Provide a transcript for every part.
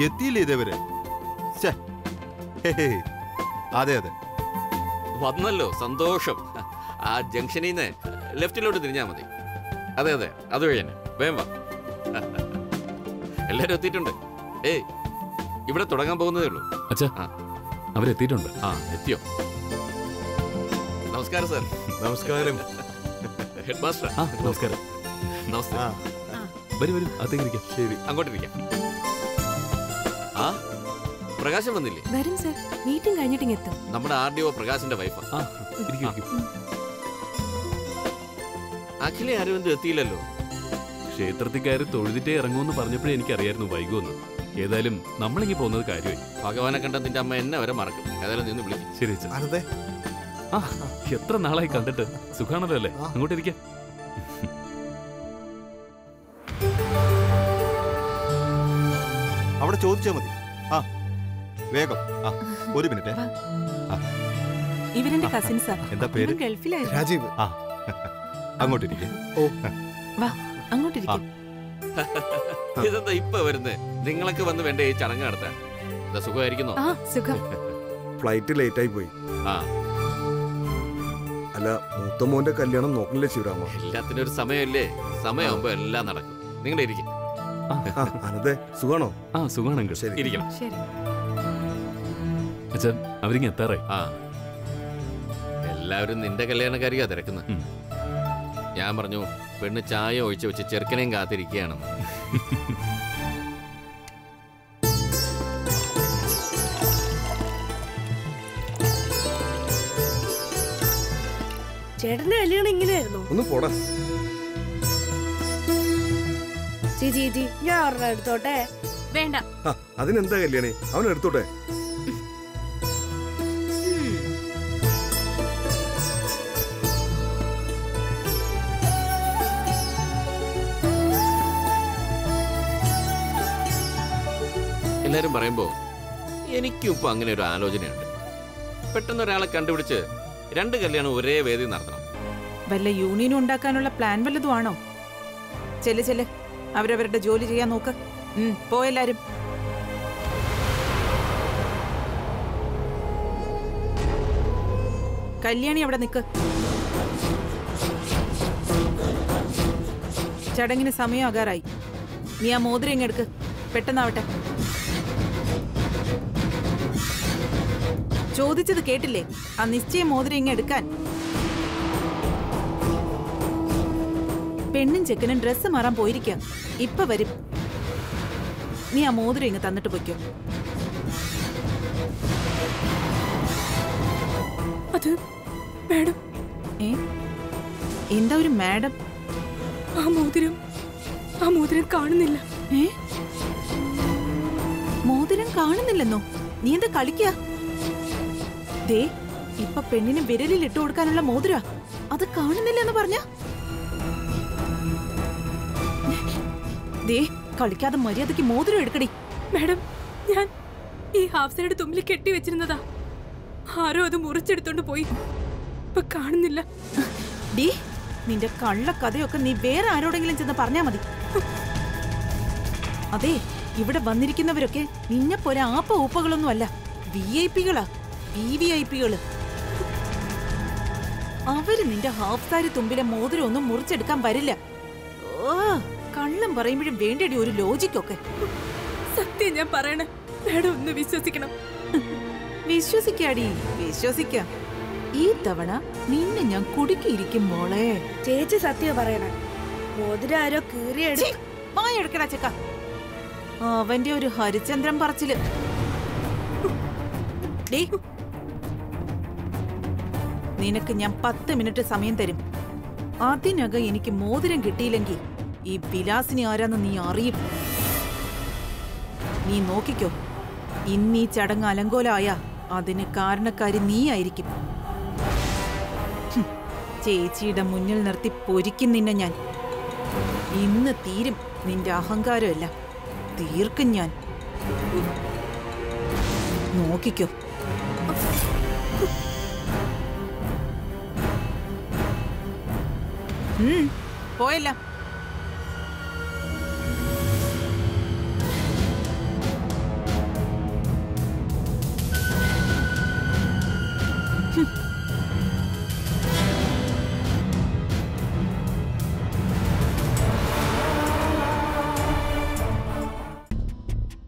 എത്തിയില്ലേ ഇതേവരെ? അതെ അതെ, വന്നല്ലോ, സന്തോഷം. ആ ജംഗ്ഷനിൽ നിന്ന് ലെഫ്റ്റിലോട്ട് തിരിഞ്ഞാൽ മതി. അതെ അതെ, അതുവഴി തന്നെ. വേഗം വാ. എല്ലാരും എത്തിയിട്ടുണ്ട്. ഇവിടെ തുടങ്ങാൻ പോകുന്നതേ ഉള്ളൂ. അച്ഛാ, അവരെത്തിയിട്ടുണ്ട്. എത്തിയോ? നമസ്കാരം സാർ. നമസ്കാരം. Head master. നമസ്കാരം. നമസ്കാരം. വരൂ, അത്തേക്ക്. ശരി, അങ്ങോട്ടിരിക്കാം. പ്രകാശം വന്നില്ലേ? വരും സർ, മീറ്റിംഗ് കഴിഞ്ഞിട്ട് എത്തും. നമ്മുടെ RDO പ്രകാശിന്റെ വൈഫ്. അഖില അരവിന്ദ് എത്തിയില്ലല്ലോ. ക്ഷേത്രത്തിൽ കയറി തൊഴുതിട്ടേ ഇറങ്ങുമെന്ന് പറഞ്ഞപ്പോഴേ എനിക്കറിയായിരുന്നു വൈകുമെന്ന്. ഏതായാലും നമ്മളിങ്ങി പോകുന്നത് കാര്യമായി. ഭഗവാനെ കണ്ട നിന്റെ അമ്മ എന്നെ വരെ മറക്കും. ഏതായാലും നിന്ന് വിളിക്കും. ശരി അച്ഛാ. എത്ര നാളായി കണ്ടിട്ട്. സുഖാണല്ലോ അല്ലേ? അങ്ങോട്ടിരിക്കാം. അവിടെ ചോദിച്ചാ മതി. വേഗം. ഒരു മിനിറ്റ്. ഇവരെന്റെ കസിൻസാ. എന്താ പേര്? ഗൾഫിലായിരുന്നു. രാജീവ്. അങ്ങോട്ടിരിക്കെ. വാ, അങ്ങോട്ടിരിക്കും. ഇതെന്താ ഇപ്പൊ വരുന്നേ? നിങ്ങളൊക്കെ വന്ന് വേണ്ട ഈ ചടങ്ങ് നടത്താൻ. സുഖമായിരിക്കുന്നോ? സുഖം. ഫ്ലൈറ്റ് ലേറ്റ് ആയി പോയി. അല്ല, മൂത്തമോന്റെ കല്യാണം നോക്കണില്ലേ ശിവരാമ? എല്ലാത്തിനും ഒരു സമയമല്ലേ? സമയമാകുമ്പോ എല്ലാം നടക്കും. നിങ്ങളുടെ ഇരിക്കും. അതെ, സുഖാണോ? സുഖാണെങ്കിൽ ഇരിക്കണം. അച്ഛാ, അവരിങ്ങ് എത്താറായി. എല്ലാവരും നിന്റെ കല്യാണക്കാരിയാ തിരക്കുന്നത്. ഞാൻ പറഞ്ഞു, പെണ്ണ് ചായ ഒഴിച്ചു വെച്ച് ചെറുക്കനെയും കാത്തിരിക്കുകയാണെന്ന്. ചേട്ടന്റെ കല്യാണം ഇങ്ങനെയായിരുന്നു? ഒന്ന് പോടാ. ചേച്ചി, ഞാൻ അവരുടെ എടുത്തോട്ടെ? വേണ്ട. അതിനെന്താ കല്യാണി, അവൻ എടുത്തോട്ടെ. എല്ലാരും പറയുമ്പോ എനിക്കും ഇപ്പൊ അങ്ങനെ ഒരു ആലോചനയുണ്ട്. പെട്ടെന്ന് ഒരാളെ കണ്ടുപിടിച്ച് 2 കല്യാണം ഒരേ വേദി നടത്തണം. വല്ല യൂണിയൻ ഉണ്ടാക്കാനുള്ള പ്ലാൻ വല്ലതും ആണോ? ചെല്ല്, അവരവരുടെ ജോലി ചെയ്യാൻ നോക്ക്. പോയെല്ലാരും. കല്യാണി അവിടെ നിക്ക്. ചടങ്ങിന് സമയമാകാറായി. നീ ആ മോതിരം ഇങ്ങെടുക്ക്. പെട്ടെന്നാവട്ടെ. ചോദിച്ചത് കേട്ടില്ലേ? ആ നിശ്ചയ മോതിരം ഇങ്ങെടുക്കാൻ. പെണ്ണും ചെക്കനും ഡ്രസ്സ് മാറാൻ പോയിരിക്കാം. ഇപ്പൊ വരും. നീ ആ മോതിരം ഇങ്ങ് തന്നിട്ട് പൊയ്ക്കോ. അത് മാഡം. എന്താ ഒരു മാഡം? ആ മോതിരം കാണുന്നില്ല. മോതിരം കാണുന്നില്ലെന്നോ? നീ എന്താ കളിക്കാ? ദേ, ഇപ്പൊ പെണ്ണിന് വിരലിൽ ഇട്ടു കൊടുക്കാനുള്ള മോതിര. അത് കാണുന്നില്ലെന്ന് പറഞ്ഞ? ദേ, കളിക്കാതെ മര്യാദക്ക് മോതിരം എടുക്കടി. മാഡം, ഞാൻ ഈ ഹാഫ് സൈഡ് തുമ്പിൽ കെട്ടി വെച്ചിരുന്നതാ. ആരോ അത് മുറിച്ചെടുത്തോണ്ട് പോയി. ഇപ്പൊ കാണുന്നില്ല. ഡീ, നിന്റെ കള്ളക്കഥയൊക്കെ നീ വേറെ ആരോടെങ്കിലും ചെന്ന് പറഞ്ഞാ മതി. അതെ, ഇവിടെ വന്നിരിക്കുന്നവരൊക്കെ നിന്നെ പോലെ ആപ്പ ഊപ്പകളൊന്നും അല്ല. VIP-കളാ, VVIP-കള്. അവര് നിന്റെ ഹാഫ് സാരി തുമ്പിലെ മോതിരം ഒന്നും മുറിച്ചെടുക്കാൻ വരില്ല. കള്ളം പറയുമ്പോഴും വേണ്ടടി ഒരു ലോജിക്കൊക്കെ. സത്യം ഞാൻ പറയണേ, മാഡം ഒന്ന് വിശ്വസിക്കണം. വിശ്വസിക്കാടി, വിശ്വസിക്കാം. ഈ തവണ നിന്നെ ഞാൻ കുടുക്കിയിരിക്കും മോളെ. ചേച്ചി സത്യം പറയണേ. മോതിരം ആരോ കീറിയെടുത്ത്. വായെടുക്കടാ ചെക്ക. അവന്റെ ഒരു ഹരിചന്ദ്രൻ പറച്ചില്. നിനക്ക് ഞാൻ 10 മിനിറ്റ് സമയം തരും. അതിനകം എനിക്ക് മോതിരം കിട്ടിയില്ലെങ്കിൽ ഈ വിലാസിനി ആരാന്ന് നീ അറിയും. നീ നോക്കിക്കോ, ഇന്നീ ചടങ്ങ് അലങ്കോലായ അതിന് കാരണക്കാരി നീയായിരിക്കും. ചേച്ചിയുടെ മുന്നിൽ നിർത്തി പൊരിക്കും നിന്നെ ഞാൻ. ഇന്ന് തീരും നിന്റെ അഹങ്കാരമല്ല, തീർക്കും ഞാൻ. നോക്കിക്കോ. പോയല്ല.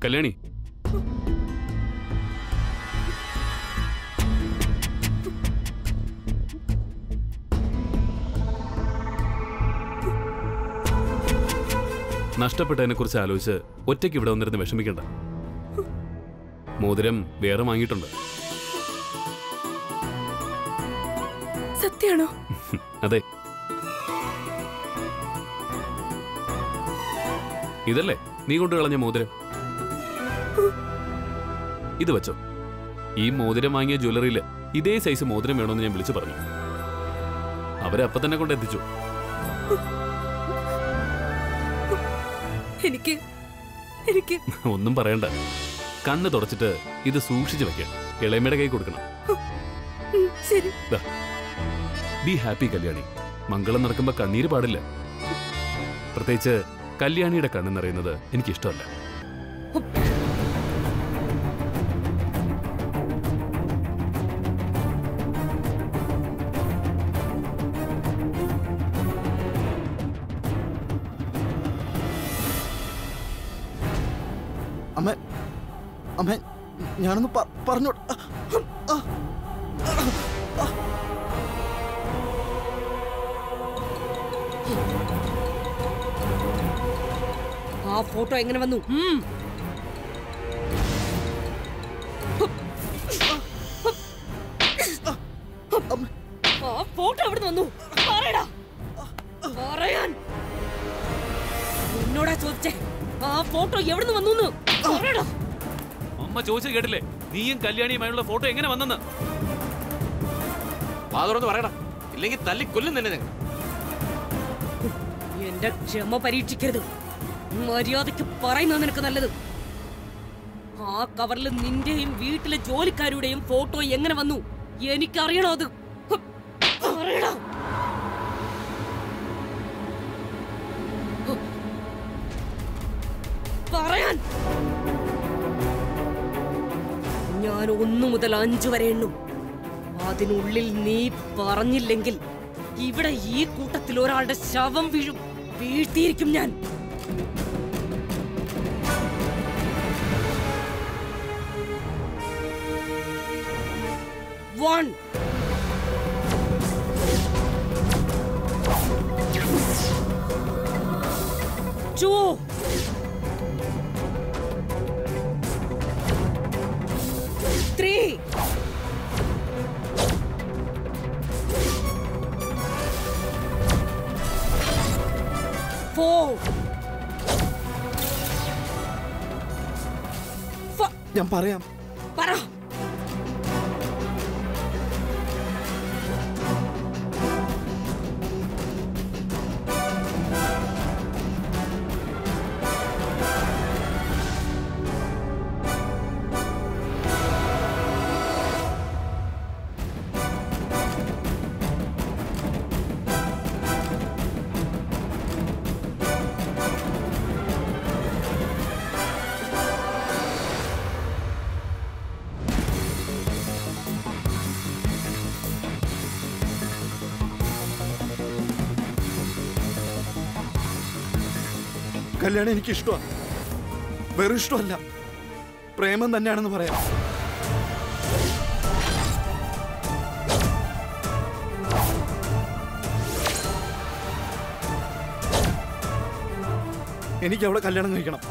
കല്യാണി, നഷ്ടപ്പെട്ടതിനെ കുറിച്ച് ആലോചിച്ച് ഒറ്റയ്ക്ക് ഇവിടെ വന്നിരുന്ന് വിഷമിക്കണ്ട. മോതിരം വേറെ വാങ്ങിയിട്ടുണ്ട്. സത്യാണോ? അതെ. ഇതല്ലേ നീ കൊണ്ട് കളഞ്ഞ മോതിരം? ഇത് വെച്ചോ. ഈ മോതിരം വാങ്ങിയ ജ്വല്ലറിയിൽ ഇതേ സൈസ് മോതിരം വേണമെന്ന് ഞാൻ വിളിച്ചു പറഞ്ഞു. അവരപ്പം തന്നെ കൊണ്ട് എത്തിച്ചു. എനിക്ക് ഒന്നും പറയണ്ട. കണ്ണ് തുടച്ചിട്ട് ഇത് സൂക്ഷിച്ചു വെക്കാം. ഇളയമ്മയുടെ കൈ കൊടുക്കണം. ശരി. Be happy Kalyani. മംഗളം നടക്കുമ്പോ കണ്ണീര് പാടില്ല. പ്രത്യേകിച്ച് കല്യാണിയുടെ കണ്ണ് നിറയുന്നത് എനിക്കിഷ്ടമല്ല. അമ്മ അമ്മ ഞാനൊന്ന് പറഞ്ഞോ. ആ ഫോട്ടോ എങ്ങനെ വന്നു? ആ ഫോട്ടോ എവിടെ വന്നു? പറയടാ. പറയാൻ എന്നോടാ ചോദിച്ചേ. ആ ഫോട്ടോ എവിടെ വന്നു? പറയടാ. അമ്മ ചോദിച്ചത് കേട്ടില്ലേ? നീയും കല്യാണിയുമായുള്ള ഫോട്ടോ എങ്ങനെ വന്നെന്ന്? വാതുറന്ന് പറയടാ, ഇല്ലെങ്കിൽ തല്ലി കൊല്ലും തന്നെ ഞങ്ങൾ. എന്റെ ക്ഷമ പരീക്ഷിക്കരുത്. മര്യാദയ്ക്ക് പറയുന്നത് നിനക്ക് നല്ലത്. ആ കവറിൽ നിന്റെയും വീട്ടിലെ ജോലിക്കാരുടെയും ഫോട്ടോ എങ്ങനെ വന്നു? എനിക്കറിയണോ അത്? പറയടാ. പറയാൻ ഞാൻ 1 മുതൽ 5 വരെ എണ്ണും. അതിനുള്ളിൽ നീ പറഞ്ഞില്ലെങ്കിൽ ഇവിടെ ഈ കൂട്ടത്തിൽ ഒരാളുടെ ശവം വീഴും. വീഴ്ത്തിയിരിക്കും ഞാൻ. 1 2 3 4 ഞാൻ പറയാം. പറ. കല്യാണം എനിക്ക് ഇഷ്ടമാണ്. വെറും ഇഷ്ടമല്ല, പ്രേമം തന്നെയാണെന്ന് പറയാം. എനിക്ക് അവളെ കല്യാണം കഴിക്കണം.